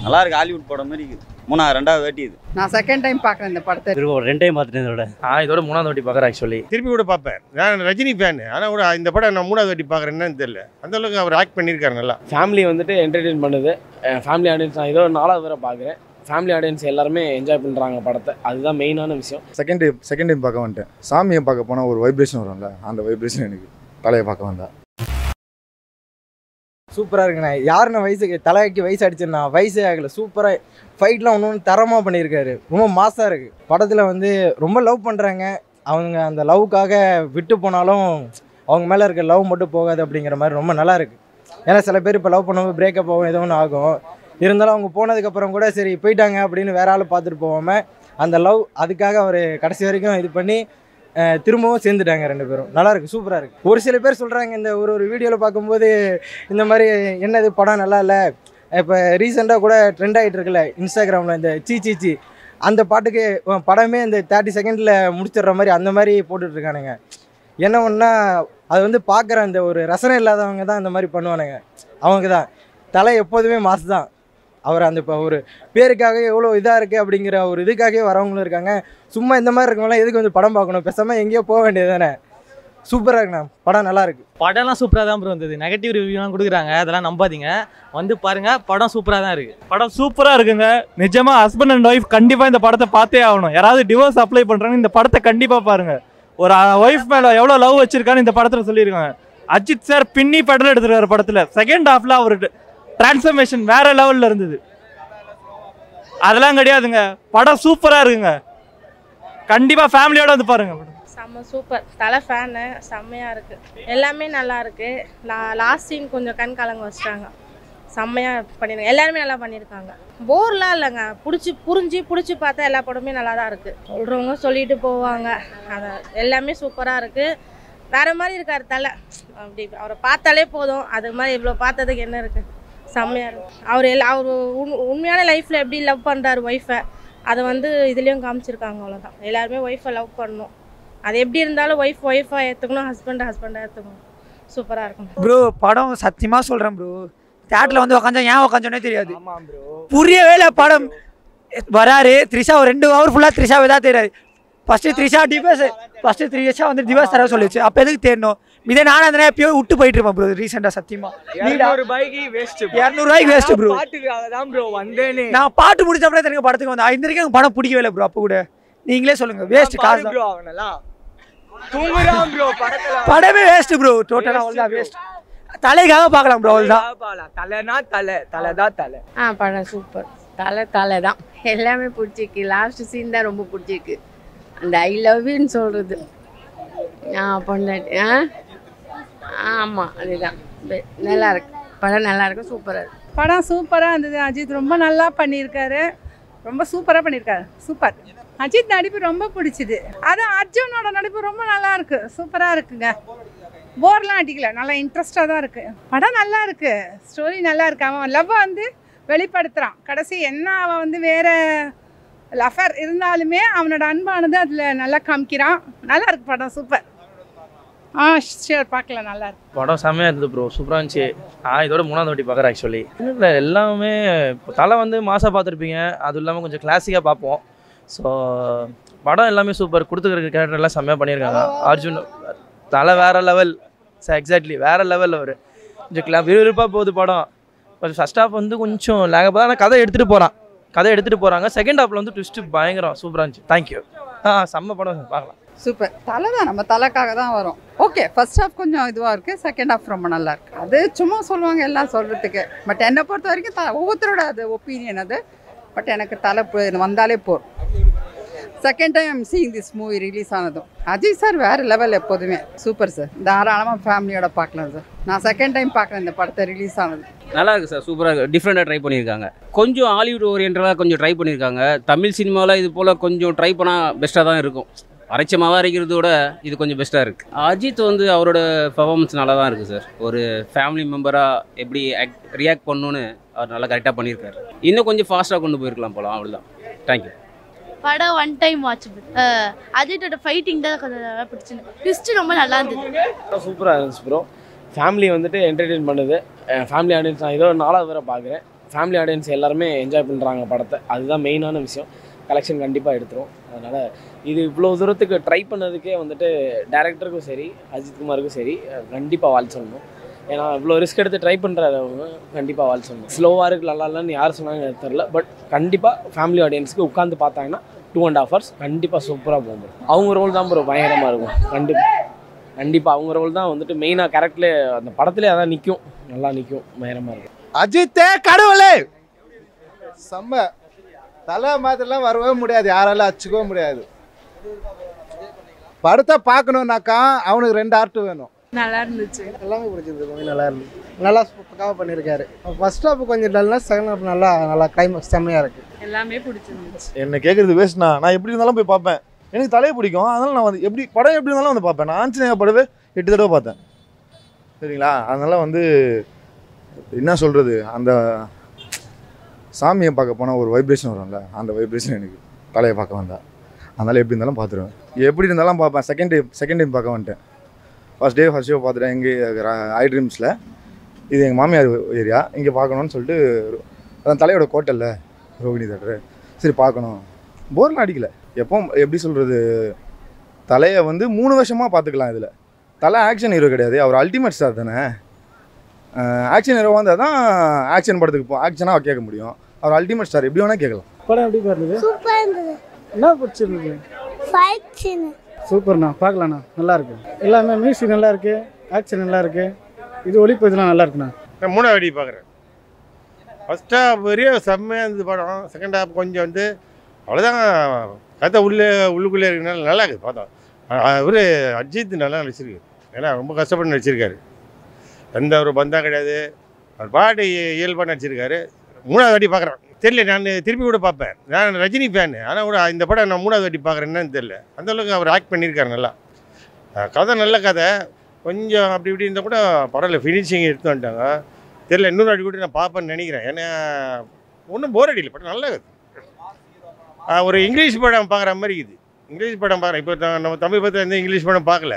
நல்லா இருக்கு. ஹாலிவுட் படம் மாதிரி இருக்குது. ரெண்டாவது வாட்டி இது. நான் செகண்ட் டைம் பார்க்குறேன் இந்த படத்தை. ஒரு 2 டைம் பார்த்துட்டேன் இதோட. இதோட 3வது வாட்டி பார்க்குறேன். ஆக்சுவலி திருப்பி கூட பார்ப்பேன். நான் ரஜினி ஃபேன். ஆனால் கூட இந்த படம் நான் 3வது வாட்டி பார்க்குறேன்னு தெரியல. அந்த அளவுக்கு அவர் ஆக்ட் பண்ணியிருக்காரு நல்லா. ஃபேமிலி வந்துட்டு என்டர்டெயின் பண்ணுது. ஃபேமிலி ஆடியன்ஸ் நான் இதோட 4வது வரை பார்க்குறேன். ஃபேமிலி ஆடியன்ஸ் எல்லாருமே என்ஜாய் பண்ணுறாங்க படத்தை. அதுதான் மெயினான விஷயம். செகண்ட் டைம் பார்க்க வந்துட்டேன். சாமியை பார்க்க போனால் ஒரு வைப்ரேஷன் வரும்ல, அந்த வைப்ரேஷன் எனக்கு தலையை பார்க்க வந்தா சூப்பராக இருக்குண்ணே. யாருன்னு வயசுக்கு தலைக்கு வயசு அடிச்சுண்ணா வயசே ஆகலை. சூப்பராக ஃபைட்லாம் ஒன்று தரமாக பண்ணியிருக்காரு. ரொம்ப மாசாக இருக்குது. படத்தில் வந்து ரொம்ப லவ் பண்ணுறாங்க. அவங்க அந்த லவ்வுக்காக விட்டு போனாலும் அவங்க மேலே இருக்க லவ் மட்டும் போகாது அப்படிங்கிற மாதிரி ரொம்ப நல்லா இருக்குது. ஏன்னா சில பேர் இப்போ லவ் பண்ணும்போது பிரேக்கப் ஆகும், ஏதோ ஒன்று ஆகும். இருந்தாலும் அவங்க போனதுக்கப்புறம் கூட சரி போயிட்டாங்க அப்படின்னு வேற ஆள் பார்த்துட்டு போகாமல் அந்த லவ் அதுக்காக அவர் கடைசி வரைக்கும் இது பண்ணி திரும்பவும் சேர்ந்துட்டாங்க 2 பேரும். நல்லாயிருக்கு, சூப்பராக இருக்குது. ஒரு சில பேர் சொல்கிறாங்க இந்த ஒரு வீடியோவில் பார்க்கும்போது இந்த மாதிரி என்னது படம் நல்லா இல்லை. இப்போ ரீசெண்டாக கூட ட்ரெண்ட் ஆகிட்டு இருக்குல்ல இன்ஸ்டாகிராமில் இந்த சீ அந்த பாட்டுக்கு படமே இந்த 30 செகண்டில் முடிச்சிடுற மாதிரி அந்த மாதிரி போட்டுட்ருக்கானுங்க. என்ன ஒன்றா அது வந்து பார்க்குற அந்த ஒரு ரசனை இல்லாதவங்க தான் இந்த மாதிரி பண்ணுவானுங்க. அவங்க தான் தலை எப்போதுமே மாசு தான். அவர் அந்த இப்போ ஒரு பேருக்காக எவ்வளோ இதாக இருக்குது அப்படிங்கிற ஒரு இதுக்காகவே வரவங்களும் இருக்காங்க. சும்மா இந்த மாதிரி இருக்கவங்களாம் எதுக்கு வந்து படம் பார்க்கணும், பேசாமல் எங்கேயோ போக வேண்டியது தானே. சூப்பராக இருக்குண்ணா, படம் நல்லாயிருக்கு. படம்லாம் சூப்பராக தான் ப்ரோ வந்தது. நெகட்டிவ் ரிவ்யூலாம் கொடுக்குறாங்க, அதெல்லாம் நம்பாதீங்க. வந்து பாருங்கள், படம் சூப்பராக தான் இருக்குது. படம் சூப்பராக இருக்குங்க. நிஜமாக ஹஸ்பண்ட் அண்ட் ஒய்ஃப் கண்டிப்பாக இந்த படத்தை பார்த்தே ஆகணும். யாராவது டிவோர்ஸ் அப்ளை பண்ணுறாங்க இந்த படத்தை கண்டிப்பாக பாருங்கள். ஒரு ஒய்ஃப் மேலே எவ்வளோ லவ் வச்சுருக்கான்னு இந்த படத்தில் சொல்லியிருக்காங்க. அஜித் சார் பின்னி பெடல் எடுத்துருக்காரு படத்தில். செகண்ட் ஹாஃபில் அவர் டிரான்ஸ்ஃபர்மேஷன் வேறு லெவலில் இருந்தது. அதெல்லாம் கிடையாதுங்க. படம் சூப்பராக இருக்குங்க. கண்டிப்பாக ஃபேமிலியோடு வந்து பாருங்கள். செம்ம சூப்பர். தலை ஃபேனு, செம்மையாக இருக்குது. எல்லாமே நல்லா இருக்குது. லாஸ்ட் சீன் கொஞ்சம் கண் கலங்க வச்சிட்டாங்க. செம்மையாக பண்ணியிருக்காங்க. எல்லாருமே நல்லா பண்ணியிருக்காங்க. போர்லாம் இல்லைங்க. பிடிச்சி பார்த்தா எல்லா படமே நல்லா தான் இருக்குது. சொல்கிறவங்க சொல்லிட்டு போவாங்க. அதை எல்லாமே சூப்பராக இருக்குது. வேறு மாதிரி இருக்கார் தலை. அப்படி அவரை பார்த்தாலே போதும். அது மாதிரி இவ்வளோ பார்த்ததுக்கு என்ன இருக்குது. செம்மையாக இருக்குது. அவர் உண்மையான லைஃப்பில் எப்படி லவ் பண்ணுறாரு ஒய்ஃபை, அதை வந்து இதுலேயும் காமிச்சிருக்காங்க. அவ்வளோதான். எல்லாருமே ஒய்ஃபை லவ் பண்ணணும். அது எப்படி இருந்தாலும் ஒய்ஃபாக ஏற்றுக்கணும், ஹஸ்பண்டாக ஏற்றுக்கணும். சூப்பராக இருக்கும் ப்ரோ. படம் சத்தியமாக சொல்கிறேன் ப்ரோ, தேட்டரில் வந்து உக்காந்தா ஏன் உக்காந்தோன்னே தெரியாது. புரியவே இல்லை. படம் வராரு த்ரிஷா ஒரு 2 ஹவர் ஃபுல்லாக த்ரிஷாவே தான் தெரியாது. ஃபஸ்ட்டு த்ரிஷா வந்து டிவோர்ஸ் தர சொல்லிச்சு. அப்போ எதுக்கு தேடணும்? இதே நானும் அந்த எப்பயோ விட்டு போயிட்டு இருப்பேன் ப்ரோ. ரீசெண்டாக சத்தியமாக 200 ரூபாய்க்கு வேஸ்ட் ப்ரோ. நான் பாட்டு முடிச்ச அப்படியே தெரியுங்க படத்துக்கு வந்தேன். இந்த வரைக்கும் படம் பிடிக்கவே இல்லை ப்ரோ. அப்போ கூட நீங்களே சொல்லுங்க, வேஸ்ட் காசு. படமே வேஸ்ட் ப்ரோ. டோட்டலாக அவ்வளோதான் வேஸ்ட். தலைக்காக பார்க்கலாம் ப்ரோ. அவ்வளோதான். தலை. படம் சூப்பர். தலை தான் எல்லாமே பிடிச்சிருக்கு. லாஸ்ட் சீன் தான் ரொம்ப பிடிச்சிருக்கு. அந்த ஐ லவ் யூன்னு சொல்கிறது பொண்டாட்டி. ஆமாம், அதுதான் நல்லா இருக்கு. படம் நல்லா இருக்கு, சூப்பராக இருக்கு. படம் சூப்பராக இருந்தது. அஜித் ரொம்ப நல்லா பண்ணியிருக்காரு. ரொம்ப சூப்பராக பண்ணியிருக்காரு. சூப்பர். அஜித் நடிப்பு ரொம்ப பிடிச்சிது. அதான் அர்ஜுனோட நடிப்பு ரொம்ப நல்லா இருக்கு. சூப்பராக இருக்குங்க. போர்லாம் அடிக்கல. நல்லா இன்ட்ரெஸ்டாக தான் இருக்குது. படம் நல்லா இருக்குது. ஸ்டோரி நல்லா இருக்கு. அவன் லவ்வை வந்து வெளிப்படுத்துகிறான். கடைசி என்ன அவன் வந்து வேறு லஃபர் இருந்தாலுமே அவனோட அன்பானது அதில் நல்லா காமிக்கிறான். நல்லா இருக்கு படம். சூப்பர். ஷியோர், பார்க்கலாம். நல்லா இருக்கு. படம் செம்மையாக இருந்தது ப்ரோ. சூப்பராக இருந்துச்சு. இதோட 3வது வாட்டி பார்க்குறேன். ஆக்சுவலி இல்லை எல்லாமே தலை வந்து மாசாக பார்த்துருப்பீங்க. அதுவும் இல்லாமல் கொஞ்சம் கிளாசிக்காக பார்ப்போம். ஸோ படம் எல்லாமே சூப்பர். கொடுத்துருக்க கேரக்டர் எல்லாம் செம்மையாக பண்ணியிருக்காங்க. அர்ஜுன் தலை வேறு லெவல். எக்ஸாக்ட்லி வேறு லெவல். அவர் கொஞ்சம் விறுவிறுப்பாக போகுது படம். ஃபர்ஸ்ட் ஹாஃப் வந்து கொஞ்சம் லேகப்பாக, ஆனால் கதை எடுத்துகிட்டு போகிறாங்க. செகண்ட் ஹாஃபில் வந்து ட்விஸ்ட்டு பயங்கரம் சூப்பராக இருந்துச்சு. தேங்க்யூ. செம்ம படம், பார்க்கலாம். சூப்பர். தலை தான், நம்ம தலைக்காக தான் வரும். ஓகே, ஃபர்ஸ்ட் ஹாஃப் கொஞ்சம் இதுவாக இருக்குது. செகண்ட் ஹாஃப் ரொம்ப நல்லா இருக்குது. அது சும்மா சொல்லுவாங்க எல்லாம் சொல்கிறதுக்கு. பட் என்னை பொறுத்த வரைக்கும் ஒவ்வொருத்தரோட அது ஒப்பீனியன் அது. பட் எனக்கு தலை வந்தாலே போகும். Second time I'm seeing this movie release ஆனதும். அஜித் சார் வேறு லெவல் எப்போதுமே. Super sir. தாராளமாக ஃபேமிலியோட பார்க்கலாம் சார். நான் செகண்ட் டைம் பார்க்குறேன் இந்த படத்தை ரிலீஸ் ஆனது. நல்லா இருக்குது சார். சூப்பராக இருக்குது. டிஃப்ரெண்ட்டாக ட்ரை பண்ணியிருக்காங்க. கொஞ்சம் ஹாலிவுட் ஓரியன்டாக கொஞ்சம் ட்ரை பண்ணியிருக்காங்க. தமிழ் சினிமாவில் இது போல் கொஞ்சம் ட்ரை பண்ணால் பெஸ்ட்டாக தான் இருக்கும். அரைச்சமாவாக அரைக்கிறதோட இது கொஞ்சம் பெஸ்ட்டாக இருக்குது. அஜித் வந்து அவரோட பர்ஃபார்மன்ஸ் நல்லா தான் இருக்குது சார். ஒரு ஃபேமிலி மெம்பராக எப்படி ரியாக்ட் பண்ணணுன்னு அவர் நல்லா கரெக்டாக பண்ணியிருக்காரு. இன்னும் கொஞ்சம் ஃபாஸ்ட்டாக கொண்டு போயிருக்கலாம் போகலாம். அவ்வளோதான். தேங்க்யூ. படம் 1 டைம் வாட்ச். அஜித்தோட ஃபைட்டிங் தான் கொஞ்சம் நல்லா பிடிச்சிருந்து. ட்விஸ்ட் ரொம்ப நல்லா இருந்தது. சூப்பராக இருந்துச்சு ப்ரோ. ஃபேமிலி வந்துட்டு என்டர்டெயின் பண்ணுது. ஃபேமிலி ஆடியன்ஸ் நான் இதோ 4வது வரை பார்க்குறேன். ஃபேமிலி ஆடியன்ஸ் எல்லாருமே என்ஜாய் பண்ணுறாங்க படத்தை. அதுதான் மெயினான விஷயம். கலெக்ஷன் கண்டிப்பாக எடுத்துரும். அதனால் இது இவ்வளோ தூரத்துக்கு ட்ரை பண்ணதுக்கே வந்துட்டு டேரக்டருக்கும் சரி அஜித் குமாருக்கும் சரி கண்டிப்பாக வாழ்த்து சொல்லணும். ஏன்னா இவ்வளோ ரிஸ்க் எடுத்து ட்ரை பண்ணுறவங்க கண்டிப்பாக வாழ்த்து சொல்லணும். ஸ்லோவாக இருக்குது நல்லா இல்லைன்னு யார் சொன்னாங்க எனக்கு தெரில. பட் கண்டிப்பாக ஃபேமிலி ஆடியன்ஸ்க்கு உட்காந்து பார்த்தாங்கன்னா 2.5 hours கண்டிப்பாக சூப்பராக போகும். அவங்க ரோல் தான் ப்ரோ பயங்கரமாக இருக்கும். கண்டிப்பாக அவங்க ரோல் தான் வந்துட்டு மெயினாக கேரக்டர்லே அந்த படத்துலேயே அதான் நிற்கும். நல்லா நிற்கும். பயங்கரமாக இருக்கும். அஜித்தே கடவுளே செம்ம. தலை மாதிரிலாம் வரவே முடியாது, யாராலும் அச்சுக்கவும் முடியாது. படத்தை பார்க்கணுன்னாக்கா அவனுக்கு 2 ஆர்ட் வேணும். நல்லா இருந்துச்சு. எல்லாமே பிடிச்சிருக்கு. நல்லா இருந்துச்சு. நல்லா பக்காவாக பண்ணியிருக்காரு. ஃபர்ஸ்ட் ஹாஃப் கொஞ்சம் டல்னா, செகண்ட் ஹாஃப் நல்லா கிளைமேக்ஸ் செம்மையாக இருக்குது. எல்லாமே பிடிச்சிருந்துச்சு. என்ன கேட்குறது வேஸ்ட்ண்ணா. நான் எப்படி இருந்தாலும் போய் பார்ப்பேன். எனக்கு தலையை பிடிக்கும். அதனால் நான் வந்து படம் எப்படி இருந்தாலும் வந்து பார்ப்பேன். நான் ஆஞ்சநேயர் படவே 8 தடவை பார்த்தேன். சரிங்களா? அதனால் என்ன சொல்கிறது, அந்த சாமியை பார்க்க போனால் ஒரு வைப்ரேஷன் வரும்ல, அந்த வைப்ரேஷன் எனக்கு தலையை பார்க்க வந்தேன். அதனால் எப்படி இருந்தாலும் பார்த்துருவேன். எப்படி இருந்தாலும் பார்ப்பேன். செகண்ட் டைம் பார்க்க வந்துட்டேன். ஃபர்ஸ்ட் ஷோ பார்த்துட்டேன். இங்கே ஐ ட்ரீம்ஸில். இது எங்கள் மாமியார் ஏரியா. இங்கே பார்க்கணுன்னு சொல்லிட்டு அதான் தலையோட கோட்டல்ல ரோகிணி தேட்டரு. சரி பார்க்கணும். போர்லாம் அடிக்கலை. எப்படி சொல்கிறது, தலையை 3 வருஷமாக பார்த்துக்கலாம். இதில் தலை ஆக்ஷன் ஹீரோ கிடையாது, அவர் அல்டிமேட் ஸ்டார் தானே. ஆக்ஷன் ஹீரோ வந்தால் தான் ஆக்ஷன் படத்துக்கு ஆக்ஷனாக கேட்க முடியும். அவர் அல்டிமேட் ஸ்டார், எப்படி வேணால் கேட்கலாம். படம் எப்படி இருந்தது? சூப்பராக இருந்தது. என்ன பிடிச்சிருந்தது? ஃபைட் சீன் சூப்பர்ண்ணா. பார்க்கலாண்ணா. நல்லா இருக்கு. எல்லாமே மியூசிக் நல்லா இருக்கு, ஆக்ஷன் நல்லா இருக்கு. இது ஒளிப்பு இதெல்லாம் நல்லா இருக்குண்ணா. நான் 3ஆவது வாட்டி பார்க்குறேன். ஃபர்ஸ்ட் ஹாஃப் வரையும் செம்மையாக இருந்தது படம். செகண்ட் ஹாஃப் கொஞ்சம் அவ்வளோதான் கதை உள்ளுக்குள்ளே இருக்கனால நல்லா இருக்குது பார்த்தோம். அவர் அஜித் நல்லா நடிச்சிருக்கு. ஏன்னா ரொம்ப கஷ்டப்பட்டு நடிச்சிருக்காரு. எந்த ஒரு பந்தம் கிடையாது. அவர் பாட்டு இயல்பாக நடிச்சிருக்காரு. 3ஆவது வாட்டி பார்க்குறேன். தெரியல, நான் திருப்பி கூட பார்ப்பேன். நான் ரஜினி ஃபேனு. ஆனால் கூட இந்த படம் நான் 3ஆவது வாட்டி பார்க்குறேன்னு தெரியல. அந்தளவுக்கு அவர் ஆக்ட் பண்ணியிருக்காரு நல்லா. கதை நல்ல கதை. கொஞ்சம் அப்படி இப்படி இருந்தால் கூட பரவாயில்ல, ஃபினிஷிங் எடுத்து வந்துட்டாங்க. தெரியல, இன்னொரு வாட்டி கூட நான் பார்ப்பேன்னு நினைக்கிறேன். ஏன்னா ஒன்றும் போர் அடிக்கல, படம் நல்லா இருக்குது. ஒரு இங்கிலீஷ் படம் பார்க்குற மாதிரி இருக்குது. இங்கிலீஷ் படம் பார்க்குறேன். இப்போ நம்ம தமிழ் படத்தில் எந்த இங்கிலீஷ் படம் பார்க்கல.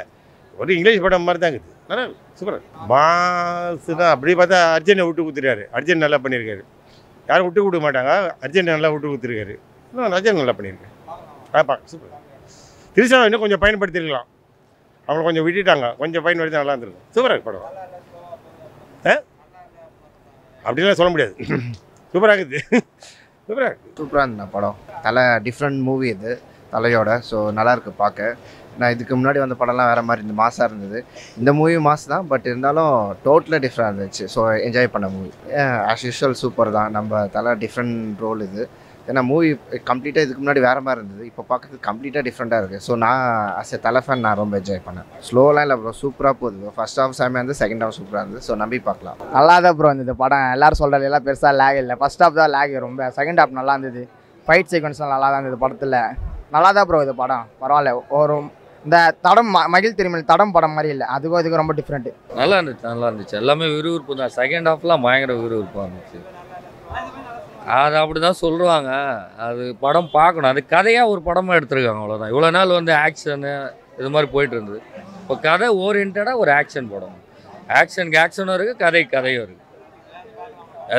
ஒரு இங்கிலீஷ் படம் மாதிரி தான் இருக்குது. நல்லா சூப்பராக மாசு தான். அப்படி பார்த்தா அர்ஜென்ட்டை விட்டு கொடுத்துருக்காரு. அர்ஜென்ட் நல்லா பண்ணியிருக்காரு. யாரும் விட்டு கொடுக்க மாட்டாங்க. அர்ஜென்ட் நல்லா விட்டு கொடுத்துருக்காரு. இன்னும் அர்ஜென்ட் நல்லா பண்ணியிருக்காரு. பார்க்க சூப்பர். திரிஷாவை இன்னும் கொஞ்சம் பயன்படுத்திருக்கலாம். அவங்களை கொஞ்சம் விட்டுட்டாங்க. கொஞ்சம் பயன்படுத்தி நல்லா இருந்திருக்கும். சூப்பராக இருக்கு படம். அப்படிலாம் சொல்ல முடியாது. சூப்பராக இருக்குது. சூப்பராக இருந்த படம். தலை டிஃப்ரெண்ட் மூவி இது தலையோட. ஸோ நல்லாயிருக்கு பார்க்க. நான் இதுக்கு முன்னாடி வந்த படம்லாம் வேறு மாதிரி இந்த மாசாக இருந்தது. இந்த மூவி மாஸ் தான், பட் இருந்தாலும் டோட்டலாக டிஃப்ரெண்ட் இருந்துச்சு. ஸோ என்ஜாய் பண்ண மூவி. ஆஸ் யூஷுவல் சூப்பர் தான். நம்ம தலை டிஃப்ரெண்ட் ரோல் இது. ஏன்னா மூவி கம்ப்ளீட்டாக இதுக்கு முன்னாடி வேறு மாதிரி இருந்தது. இப்போ பார்க்கறதுக்கு கம்ப்ளீட்டாக டிஃப்ரெண்ட்டாக இருக்குது. ஸோ நான் அஸ் எ தலை ஃபேன் நான் ரொம்ப என்ஜாய் பண்ணேன். ஸ்லோலாம் இல்லை ப்ரோ, சூப்பராக போகுது. ஃபர்ஸ்ட் ஹாஃப் செம்மையாக இருந்தது, செகண்ட் ஹாஃப் சூப்பராக இருந்தது. ஸோ நம்பி பார்க்கலாம். நல்லா தான் ப்ரோ இருந்தது படம். எல்லோரும் சொல்கிறது எல்லாம் பெருசாக லேக் இல்லை. ஃபர்ஸ்ட் ஹாஃப் தான் லேக் ரொம்ப. செகண்ட் ஹாஃப் நல்லா இருந்தது. ஃபைட் சீக்வன்ஸ்லாம் நல்லா தான் இருந்தது படத்தில். நல்லா தான் ப்ரோ இது படம். பரவாயில்ல. ஒரு இந்த தடம் மகிழ் திருமணி தடம் படம் மாதிரி இல்லை. இதுக்கு ரொம்ப டிஃப்ரெண்ட்டு. நல்லா இருந்துச்சு. எல்லாமே விறுவிறுப்பு தான். செகண்ட் ஹாஃப்லாம் பயங்கர விறுவிறுப்பாக இருந்துச்சு. அது அப்படி தான் சொல்லுவாங்க. அது படம் பார்க்கணும். அது கதையாக ஒரு படமாக எடுத்துருக்காங்க, அவ்வளோதான். இவ்வளோ நாள் ஆக்ஷனு இது மாதிரி போயிட்டு இருந்தது. இப்போ கதை ஓரியன்டாக ஒரு ஆக்ஷன் படம். ஆக்ஷனும் இருக்குது, கதையும் இருக்குது.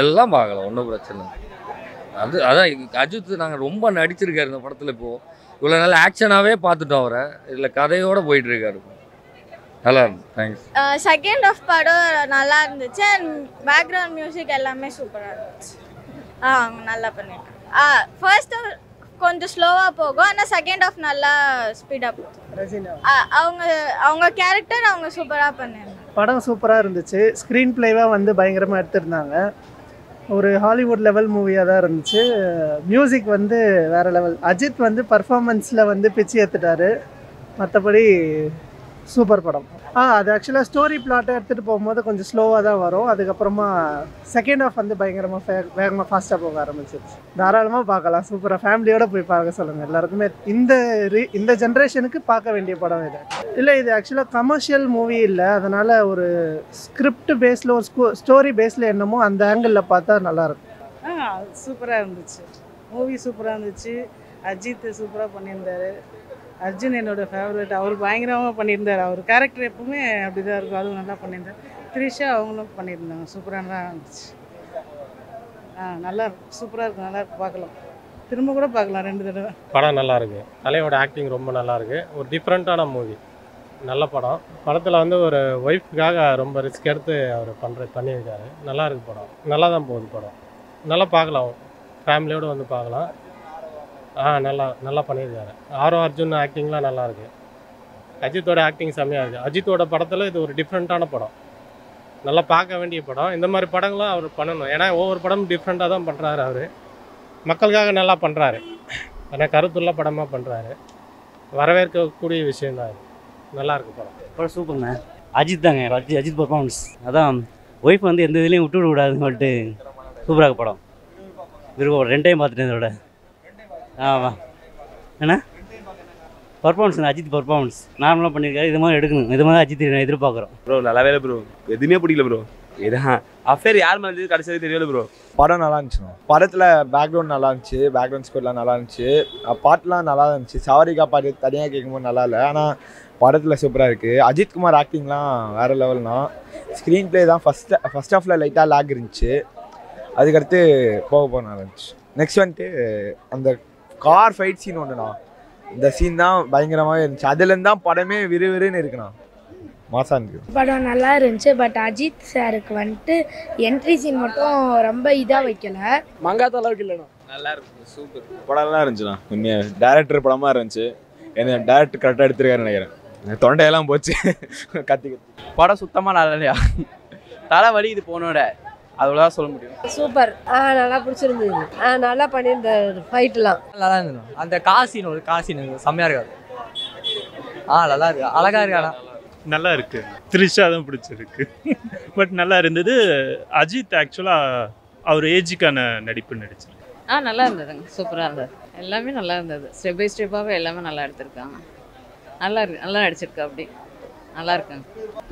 எல்லாம் பார்க்கலாம், ஒன்றும் பிரச்சனை. அதான் அஜித் நாங்கள் ரொம்ப நடிச்சிருக்காரு இந்த படத்தில். இப்போது இவ்வளோ நாள் ஆக்ஷனாகவே பார்த்துட்டோம் அவரை. இதில் கதையோடு போயிட்டுருக்காரு. நல்லா இருந்துச்சு. தேங்க்ஸ். செகண்ட் ஆஃப் படம் நல்லா இருந்துச்சு. அண்ட் பேக்ரவுண்ட் மியூசிக் எல்லாமே சூப்பராக இருந்துச்சு. நல்லா பண்ணியிருக்கேன். ஃபர்ஸ்ட் கொஞ்சம் ஸ்லோவாக போகும், ஆனால் செகண்ட் ஆஃப் நல்லா ஸ்பீடாக போகும். அவங்க கேரக்டர் அவங்க சூப்பராக பண்ணியிருந்தாங்க. படம் சூப்பராக இருந்துச்சு. ஸ்க்ரீன் பிளேவாக பயங்கரமாக எடுத்திருந்தாங்க. ஒரு ஹாலிவுட் லெவல் மூவியாக தான் இருந்துச்சு. மியூசிக் வேறு லெவல். அஜித் பர்ஃபார்மன்ஸில் பிச்சு ஏற்றுட்டாரு. மற்றபடி சூப்பர் படம். அது ஆக்சுவலாக ஸ்டோரி பிளாட்டை எடுத்துகிட்டு போகும்போது கொஞ்சம் ஸ்லோவாக தான் வரும். அதுக்கப்புறமா செகண்ட் ஹாஃப் வேகமாக ஃபாஸ்ட்டாக போக ஆரம்பிச்சிருச்சு. தாராளமாக பார்க்கலாம். சூப்பராக ஃபேமிலியோடு போய் பார்க்க சொல்லுங்கள் எல்லாருக்குமே. இந்த ஜென்ரேஷனுக்கு பார்க்க வேண்டிய படம் இது. இல்லை, இது ஆக்சுவலாக கமர்ஷியல் மூவி இல்லை. அதனால் ஒரு ஸ்கிரிப்ட் பேஸில் ஒரு ஸ்டோரி பேஸில் என்னமோ அந்த ஆங்கிளில் பார்த்தா நல்லாயிருக்கும். சூப்பராக இருந்துச்சு. மூவி சூப்பராக இருந்துச்சு. அஜித் சூப்பராக பண்ணியிருந்தார். அர்ஜுன் என்னோடய ஃபேவரட். அவர் பயங்கரமாக பண்ணியிருந்தார். அவர் கேரக்டர் எப்பவுமே அப்படி தான் இருக்கும். அதுவும் நல்லா பண்ணியிருந்தார். த்ரிஷா அவங்களும் பண்ணியிருந்தாங்க. சூப்பராக தான் இருந்துச்சு. நல்லா இருக்கு, சூப்பராக இருக்கு, நல்லா இருக்கு, பார்க்கலாம். திரும்ப கூட பார்க்கலாம் 2 தடவை. படம் நல்லா இருக்கு. தலையோட ஆக்டிங் ரொம்ப நல்லா இருக்கு. ஒரு டிஃப்ரெண்ட்டான மூவி, நல்ல படம். படத்தில் வந்து ஒரு ஒய்ஃபுக்காக ரொம்ப ரிஸ்க் எடுத்து அவர் பண்ணியிருக்காரு. நல்லா இருக்கு படம், நல்லா தான் போகுது படம். நல்லா பார்க்கலாம், ஃபேமிலியோடு வந்து பார்க்கலாம். நல்லா பண்ணியிருக்காரு. அர்ஜுன் ஆக்டிங்லாம் நல்லா இருக்கு. அஜித்தோட ஆக்டிங் செம்மையாக இருக்குது. அஜித்தோட படத்தில் இது ஒரு டிஃப்ரெண்ட்டான படம், நல்லா பார்க்க வேண்டிய படம். இந்த மாதிரி படங்களும் அவர் பண்ணணும். ஏன்னா ஒவ்வொரு படமும் டிஃப்ரெண்ட்டாக தான் பண்ணுறாரு அவர். மக்களுக்காக நல்லா பண்ணுறாரு. ஏன்னா கருத்துள்ள படமாக பண்ணுறாரு. வரவேற்கக்கூடிய விஷயந்தான் இது. நல்லா இருக்கு படம் சூப்பர்ண்ணே. அஜித் தாங்க, அஜித் பர்ஃபார்மன்ஸ். அதான் ஒய்ஃப் வந்து எந்த இதுலேயும் விட்டு விடாதுன்னு சொல்லிட்டு சூப்பராக இருக்கு படம். விரும்ப 2 டைம் பார்த்துட்டேன் இதோட. ஆமாம் ஏன்னா பர்ஃபார்மன்ஸ் அஜித் பர்ஃபார்மன்ஸ் நார்மலாக பண்ணியிருக்காரு. இது மாதிரி எடுக்கணும், இது மாதிரி அஜித் நான் எதிர்பார்க்குறோம். ப்ரோ நல்லாவே இல்லை ப்ரோ, எதுவுமே பிடிக்கல ப்ரோ. இதான் அஃபேர் யார் மேலே கடைசி தெரியல ப்ரோ. படம் நல்லா இருந்துச்சுண்ணா. படத்தில் பேக்ரவுண்ட் நல்லா இருந்துச்சு, பேக்ரவுண்ட் ஸ்கோர்லாம் நல்லா இருந்துச்சு, பாட்டுலாம் நல்லா இருந்துச்சு. சாவரிகா பாட்டு தனியாக கேட்கும்போது நல்லா இல்லை, ஆனால் படத்தில் சூப்பராக இருக்குது. அஜித்குமார் ஆக்டிங்லாம் வேறு லெவல்னா. ஸ்க்ரீன் ப்ளே தான் ஃபஸ்ட் ஹாஃபில் லைட்டாக லேக் இருந்துச்சு, அதுக்கடுத்து போக நல்லா இருந்துச்சு. நெக்ஸ்ட் வந்துட்டு அந்த கார் ஃபைட் சீன் ஒன்றுண்ணா, இந்த சீன் தான் பயங்கரமாகவே இருந்துச்சு. அதுலேருந்து தான் படமே விறுவிறுன்னு இருக்குண்ணா, மாசா இருந்துச்சு. படம் நல்லா இருந்துச்சு. பட் அஜித் சாருக்கு வந்துட்டு என்ட்ரி சீன் மட்டும் ரொம்ப இதாக வைக்கல, மங்காத்த அளவுக்கு இல்லைண்ணா. நல்லா இருக்கு, சூப்பர் படம் நல்லா இருந்துச்சுண்ணா. உண்மையாக டேரக்டர் படமாக இருந்துச்சு. என்ன டேரக்டர் கரெக்டாக எடுத்துருக்காருன்னு நினைக்கிறேன். தொண்டையெல்லாம் போச்சு கத்தி படம் சுத்தமாக நல்லா இல்லையா, தலை வலி இது போனோட அவ்வளோதான் சொல்ல முடியும். சூப்பர், நல்லா பிடிச்சிருந்தது. நல்லா பண்ணியிருந்த ஃபைட்லாம் நல்லா இருந்தது. அந்த காசின் செம்மையாக இருக்காது. நல்லா இருக்கு, அழகாக இருக்கா, நல்லா இருக்கு. த்ரிஷா தான் பிடிச்சிருக்கு. பட் நல்லா இருந்தது. அஜித் ஆக்சுவலாக அவர் ஏஜுக்கான நடிப்பு நடிச்சிருக்கு. நல்லா இருந்ததுங்க, சூப்பராக இருந்தது. எல்லாமே நல்லா இருந்தது. ஸ்டெப் பை ஸ்டெப்பாகவே எல்லாமே நல்லா எடுத்திருக்காங்க. நல்லா இருக்கு, நல்லா நடிச்சிருக்கு. அப்படி நல்லா இருக்காங்க.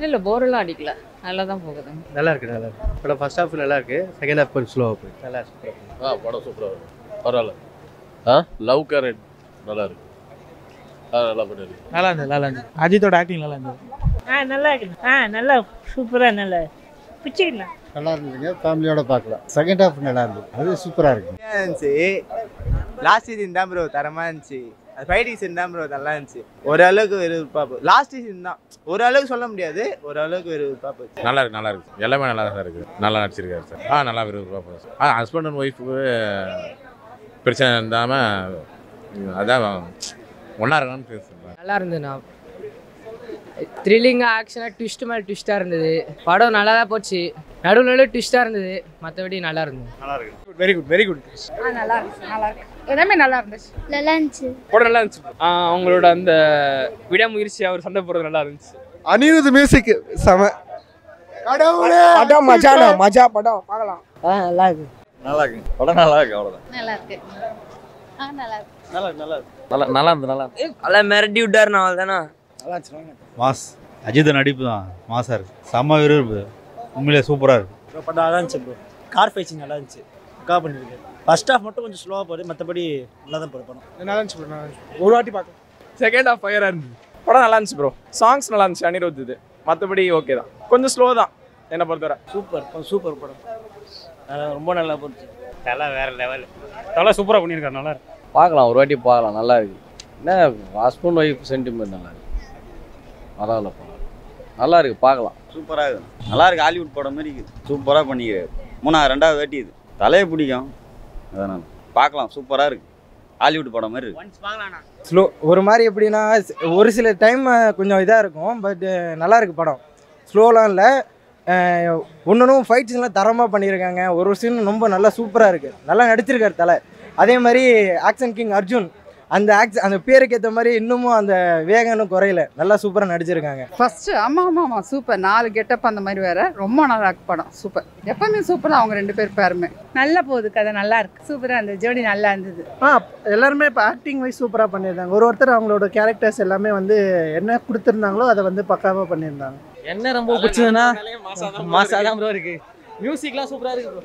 இல்லை போரெல்லாம் அடிக்கல, நல்லா தான் போகுதுங்க. நல்லா இருக்கு, நல்லா இருக்கு. படம் ஃபர்ஸ்ட் ஹாஃப் நல்லா இருக்கு, செகண்ட் ஹாஃப் கொஞ்சம் ஸ்லோவாக போய் நல்லா இருக்கு. படம் சூப்பராக இருக்கு, பரவாயில்ல. லவ் கேரட் நல்லா இருக்கு, நல்லா பண்ணிருக்கு. நல்லா இருந்தது, நல்லா இருந்தது. அஜித்தோட ஆக்டிங் நல்லா இருந்தது. நல்லா இருக்கு, நல்லா சூப்பராக நல்லா பிடிச்சிக்கலாம். நல்லா இருந்ததுங்க, ஃபேமிலியோட பார்க்கலாம். செகண்ட் ஹாஃப் நல்லா இருந்தது, அது சூப்பராக இருக்கு. லாஸ்ட் சீன் தான் ப்ரோ தரமாக இருந்துச்சு. ஃபைட்டிங் சீன் தான் ப்ரோ நல்லா இருந்துச்சு. ஓரளவுக்கு விறுவிறுப்பாக லாஸ்ட் சீன் தான் ஓரளவுக்கு சொல்ல முடியாது, ஓரளவுக்கு விறுவிறுப்பாக போச்சு. நல்லா இருக்கு, நல்லா இருக்கு. எல்லாமே நல்லா தான் இருக்குது. நல்லா நடிச்சிருக்காரு சார். நல்லா விறுவிறுப்பாக போச்சு. ஹஸ்பண்ட் அண்ட் ஒய்ஃபுக்கு பிரச்சனை இல்லாமல் அதான் ஒன்றா இருக்கான்னு பேசுகிறேன். நல்லா இருந்ததுண்ணா. த்ரில்லிங்காக ஆக்ஷனாக ட்விஸ்ட் மேலே ட்விஸ்ட்டாக இருந்தது. படம் நல்லா தான் போச்சு, நடுவில் ட்விஸ்ட்டாக இருந்தது. மற்றபடி நல்லா இருந்தது. நல்லா இருக்கு, வெரி குட், வெரி குட். நல்லா இருந்துச்சு, நல்லா இருக்கு, எல்லாமே நல்லா இருந்துச்சு. நல்லா இருந்துச்சு, படம் நல்லா இருந்துச்சு. அவங்களோட அந்த விடாமுயற்சி, அவர் சண்டை போடுறது நல்லா இருந்துச்சு. அனிருத் மியூசிக் செம. படம் மஜானா, மஜா படம் பார்க்கலாம். நல்லா இருக்கு, நல்லா இருக்கு படம், நல்லா இருக்கு, அவ்வளோதான். நல்லா இருக்கு, நல்லா இருக்கு, நல்லா இருக்கு, நல்லா இருக்கு, நல்லா இருந்தது, நல்லா இருக்கு. நல்லா மிரட்டி விட்டாரு நான் தானே. நல்லா இருந்துச்சு. மாஸ் அஜித் நடிப்பு தான் மாசா இருக்கு, செம்ம விறுவிறுப்பு, உண்மையிலே சூப்பராக இருக்கு. படம் நல்லா இருந்துச்சு ப்ரோ. கார் ஃபைட்டிங் நல்லா இருந்துச்சு, பக்கா பண்ணிருக்கு. ஃபர்ஸ்ட் ஹாஃப் மட்டும் கொஞ்சம் ஸ்லோவாக போகுது, மற்றபடி நல்லா தான் போகுது படம். நல்லா இருந்துச்சு ப்ரோ, நல்லா இருந்துச்சு. ஒரு வாட்டி பார்க்கலாம். செகண்ட் ஹாஃப் ஃபயராக இருந்துச்சு. படம் நல்லா இருந்துச்சு ப்ரோ. சாங்ஸ் நல்லா இருந்துச்சு அனிருத் இது. மற்றபடி ஓகே தான், கொஞ்சம் ஸ்லோ தான் என்னை பொறுத்தவரை. சூப்பர் படம், ரொம்ப நல்லா போச்சு. தலை வேற லெவல், தலை சூப்பராக பண்ணியிருக்காரு. நல்லா இருக்கு, பார்க்கலாம், ஒரு வாட்டி பார்க்கலாம், நல்லா இருக்கு. என்ன ஹஸ்பண்ட் ஒய்ஃப் சென்டிமெண்ட் நல்லா இருக்கு, பரவாயில்ல, நல்லா இருக்கு, பார்க்கலாம். சூப்பராக இருக்குது, நல்லா இருக்கு. ஹாலிவுட் படம் மாதிரி இருக்குது, சூப்பராக பண்ணிக்கிறாரு. 2வது வேட்டி இது, தலையை பிடிக்கும், அதனால் பார்க்கலாம், சூப்பராக இருக்குது. ஹாலிவுட் படம் மாதிரி இருக்கு. ஸ்லோ ஒரு மாதிரி எப்படின்னா ஒரு சில டைம் கொஞ்சம் இதாக இருக்கும், பட் நல்லா இருக்கு படம். ஸ்லோலாம் இல்லை, ஒன்றும் ஃபைட் சீன்லாம் தரமாக பண்ணியிருக்காங்க. ஒரு சீன் ரொம்ப நல்லா சூப்பராக இருக்குது, நல்லா நடிச்சிருக்காரு தலை. அதே மாதிரி ஆக்ஷன் கிங் அர்ஜுன், அந்த பேருக்கு ஏற்ற மாதிரி இன்னமும் அந்த வேகம் குறையல, நல்லா சூப்பராக நடிச்சிருக்காங்க. ஃபர்ஸ்ட் ஆமாம் சூப்பர். 4 கெட்டப் அந்த மாதிரி வேற, ரொம்ப நல்லா இருக்கு படம், சூப்பர். எப்பவுமே சூப்பர் தான் அவங்க 2 பேர் பேருமே. நல்லா போகுது கதை, நல்லா இருக்கு, சூப்பராக இருந்தது. ஜோடி நல்லா இருந்தது. எல்லாருமே இப்போ ஆக்டிங் வைஸ் சூப்பராக பண்ணியிருந்தாங்க. ஒருத்தர் அவங்களோட கேரக்டர்ஸ் எல்லாமே வந்து என்ன கொடுத்துருந்தாங்களோ அதை வந்து பக்காவாக பண்ணியிருந்தாங்க. என்ன ரொம்ப பிடிச்சதுன்னா மாசா தான் ப்ரோ இருக்கு. மியூசிக்லாம் சூப்பராக இருக்கு ப்ரோ.